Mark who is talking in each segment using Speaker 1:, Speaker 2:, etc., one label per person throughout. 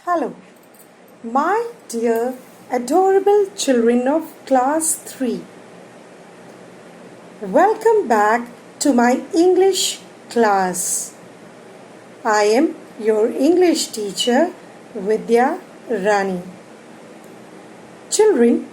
Speaker 1: Hello, my dear adorable children of class 3. Welcome back to my English class. I am your English teacher, Vidya Rani. Children,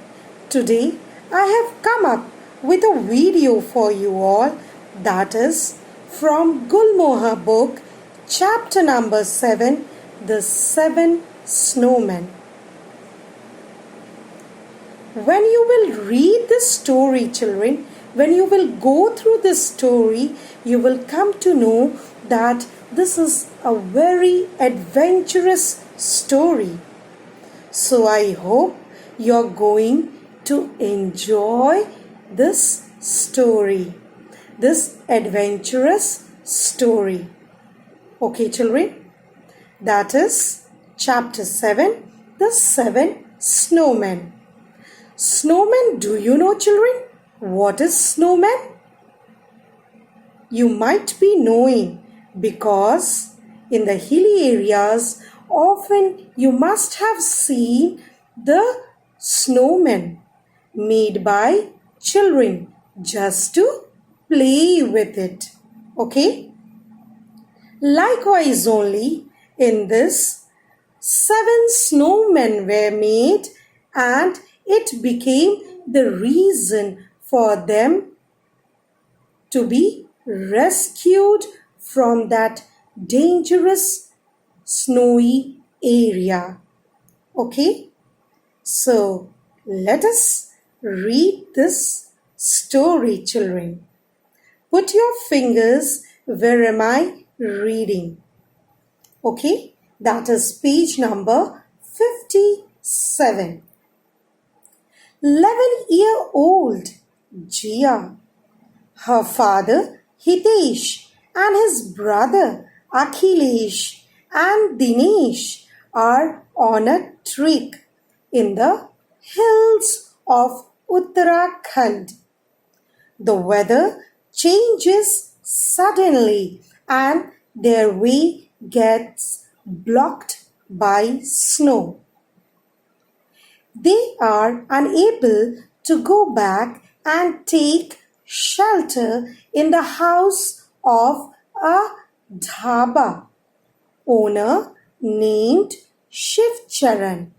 Speaker 1: today I have come up with a video for you all that is from Gulmohar book, chapter number 7, The 7 Snowmen. When you will read this story, children, when you will go through this story, you will come to know that this is a very adventurous story. So I hope you're going to enjoy this story, this adventurous story. Okay, children? That is chapter 7, The 7 Snowmen. Snowmen, do you know, children? What is snowman? You might be knowing because in the hilly areas often you must have seen the snowmen made by children just to play with it. Okay? Likewise only in this 7 snowmen were made and it became the reason for them to be rescued from that dangerous snowy area. Okay? So, let us read this story, children. Put your fingers where am I reading. Okay? That is page number 57. 11-year-old Jia, her father Hitesh and his brother Akhilesh and Dinesh are on a trek in the hills of Uttarakhand. The weather changes suddenly and their way gets blocked by snow. They are unable to go back and take shelter in the house of a dhaba owner named Shivcharan.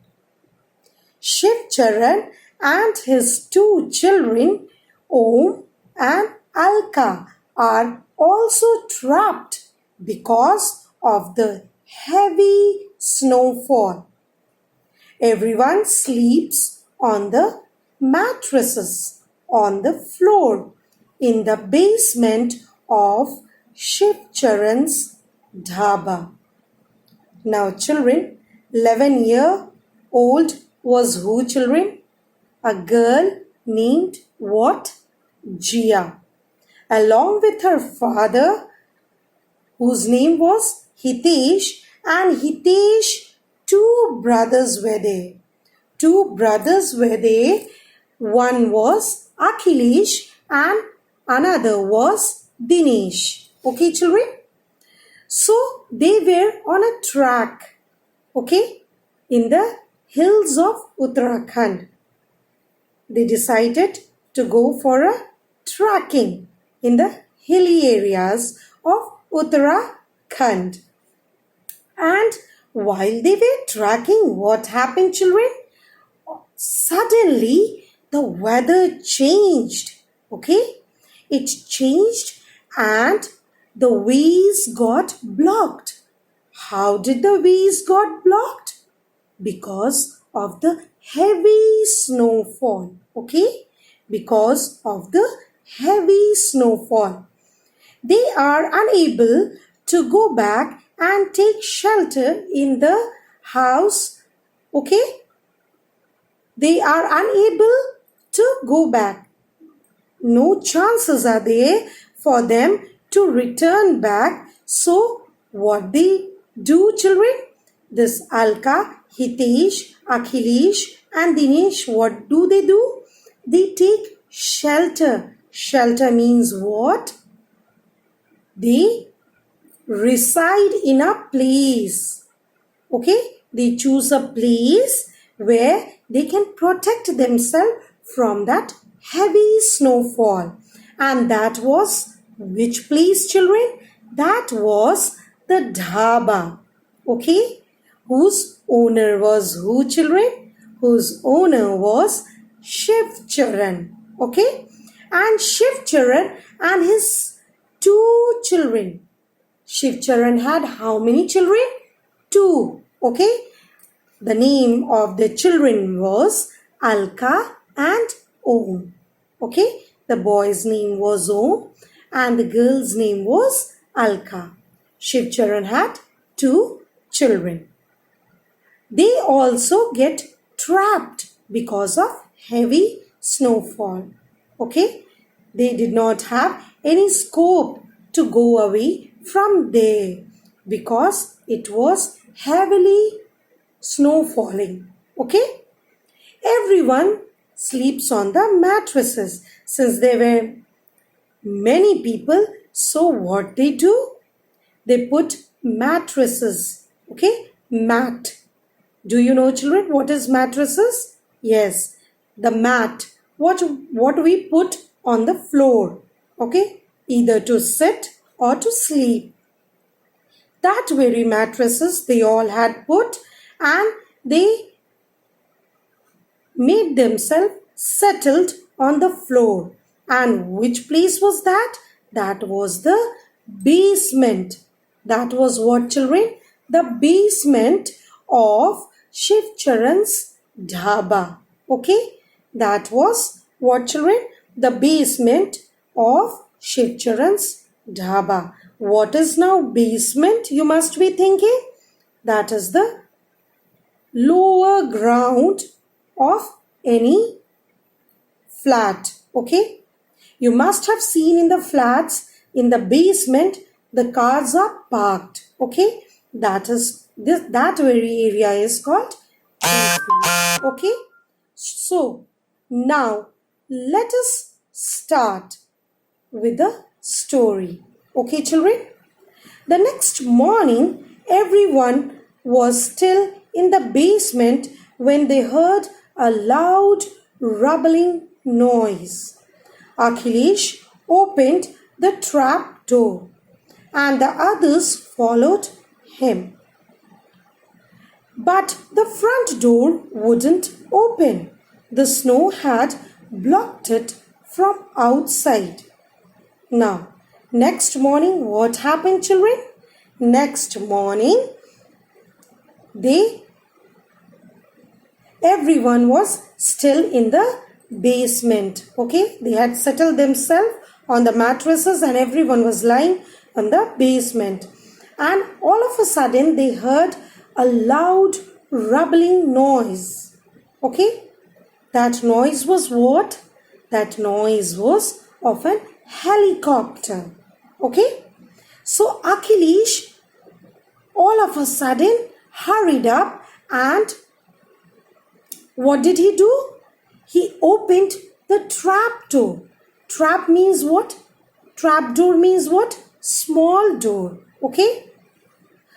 Speaker 1: Shivcharan and his 2 children, Om and Alka, are also trapped because of the heavy snowfall. Everyone sleeps on the mattresses on the floor in the basement of Shivcharan's dhaba. Now children, 11-year-old was who, children? A girl named what? Jia. Along with her father, whose name was Hitesh, and Hitesh 2 brothers were there. 2 brothers were there. One was Akhilesh and another was Dinesh. Okay, children? So, they were on a track, okay, in the hills of Uttarakhand. They decided to go for a trekking in the hilly areas of Uttarakhand. And while they were trekking, what happened, children? Suddenly, the weather changed. Okay? It changed and the ways got blocked. How did the ways got blocked? Because of the heavy snowfall. Okay? Because of the heavy snowfall. They are unable to go back and take shelter in the house. Okay? They are unable to go back. No chances are there for them to return back. So, what they do, children? This Alka, Hitesh, Akhilesh and Dinesh, what do? They take shelter. Shelter means what? They reside in a place. Okay? They choose a place where they can protect themselves from that heavy snowfall. And that was which place, children? That was the dhaba. Okay? Whose owner was who, children? Whose owner was Shiv Charan. Okay? And Shiv Charan and his two children. Shiv Charan had how many children? Two. Okay? The name of the children was Alka and Om. Okay? The boy's name was Om and the girl's name was Alka. Shiv Charan had two children. They also get trapped because of heavy snowfall. Okay? They did not have any scope to go away from there because it was heavily snow falling. Okay? Everyone sleeps on the mattresses since there were many people. So what they do? They put mattresses. Okay? Mat. Do you know, children, what is mattresses? Yes, the mat. What we put on the floor. Okay? Either to sit or to sleep. That very mattresses they all had put and they made themselves settled on the floor. And which place was that? That was the basement. That was what, children? The basement of Shiv Charan's dhaba. Okay? That was what, children? The basement of Shiv Charan's dhaba. What is now basement, you must be thinking? That is the lower ground of any flat. Okay? You must have seen in the flats, in the basement, the cars are parked. Okay? That very area is called basement. Okay? So, now let us start with the story. Okay, children? The next morning, everyone was still in the basement when they heard a loud rumbling noise. Akhilesh opened the trap door and the others followed him. But the front door wouldn't open. The snow had blocked it from outside. Now, next morning, what happened, children? Next morning, everyone was still in the basement. Okay, they had settled themselves on the mattresses and everyone was lying on the basement. And all of a sudden, they heard a loud rumbling noise. Okay, that noise was what? That noise was of an helicopter. Okay, so Akhilesh all of a sudden hurried up and what did he do? He opened the trap door. Trap means what? Trap door means what? Small door. Okay,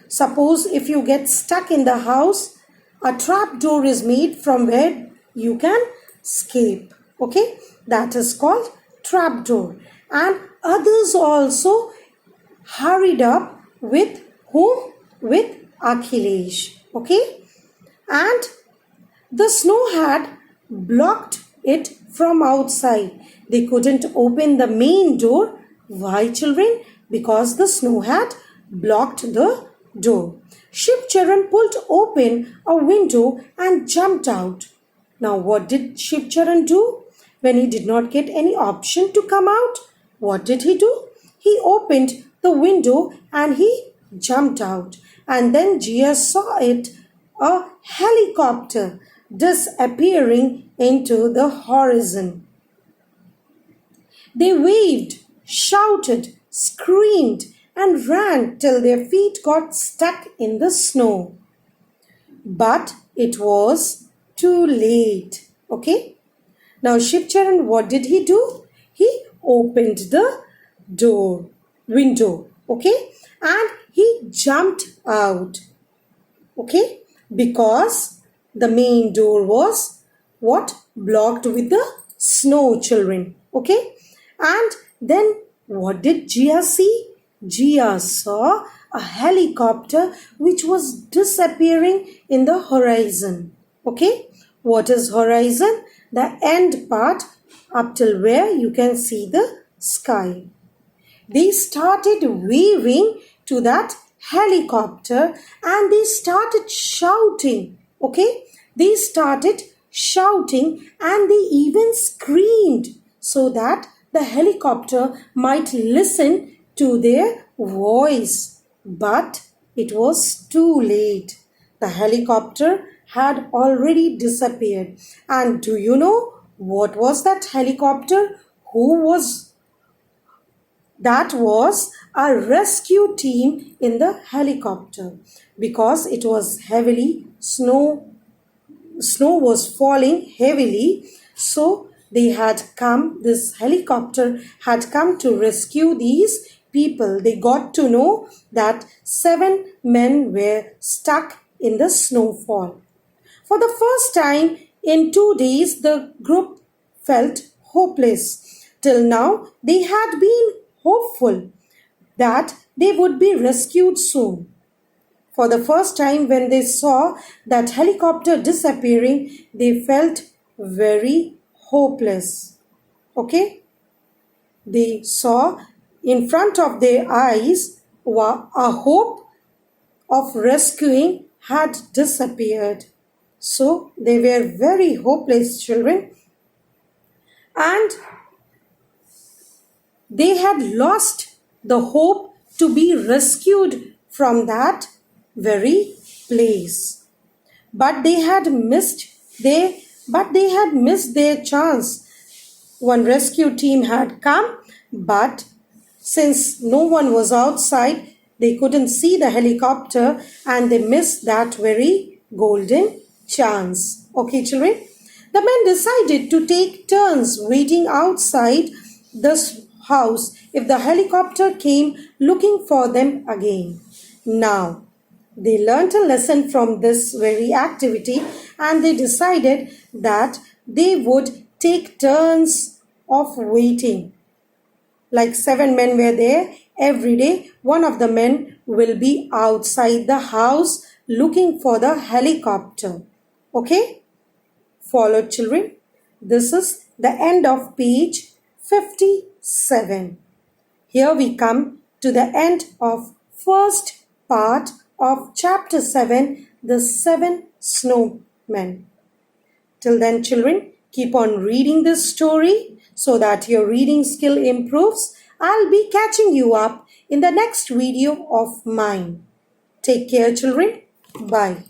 Speaker 1: suppose if you get stuck in the house, a trap door is made from where you can escape. Okay, that is called trap door. And others also hurried up with whom? With Akhilesh. Okay, and the snow had blocked it from outside. They couldn't open the main door. Why, children? Because the snow had blocked the door. Shiv Charan pulled open a window and jumped out. Now, what did Shiv Charan do? When he did not get any option to come out, what did he do? He opened the window and he jumped out. And then Jia saw it, a helicopter disappearing into the horizon. They waved, shouted, screamed, and ran till their feet got stuck in the snow. But it was too late. Okay? Now Shiv Charan, what did he do? He opened the window. Okay? And he jumped out. Okay? because the main door was what? Blocked with the snow, children. Okay? And then what did Gia see? Gia saw a helicopter which was disappearing in the horizon. Okay? What is horizon? The end part up till where you can see the sky. They started waving to that helicopter and they started shouting. Okay? They started shouting and they even screamed so that the helicopter might listen to their voice. But it was too late. The helicopter had already disappeared. And do you know what was that helicopter? Who was that? Was a rescue team in the helicopter because it was heavily snow was falling heavily, so this helicopter had come to rescue these people. They got to know that 7 men were stuck in the snowfall. For the first time in 2 days, the group felt hopeless. Till now, they had been hopeful that they would be rescued soon. For the first time, when they saw that helicopter disappearing, they felt very hopeless. Okay? They saw in front of their eyes a hope of rescuing had disappeared. So they were very hopeless, children. And they had lost the hope to be rescued from that very place. But they had missed their chance. One rescue team had come, but since no one was outside, they couldn't see the helicopter and they missed that very golden chance. Okay, children? The men decided to take turns waiting outside this house if the helicopter came looking for them again. Now, they learnt a lesson from this very activity and they decided that they would take turns of waiting. Like 7 men were there, every day one of the men will be outside the house looking for the helicopter. Okay? Follow, children. This is the end of page 57. Here we come to the end of first part of chapter 7, the 7 snowmen. Till then, children, keep on reading this story so that your reading skill improves. I'll be catching you up in the next video of mine. Take care, children. Bye.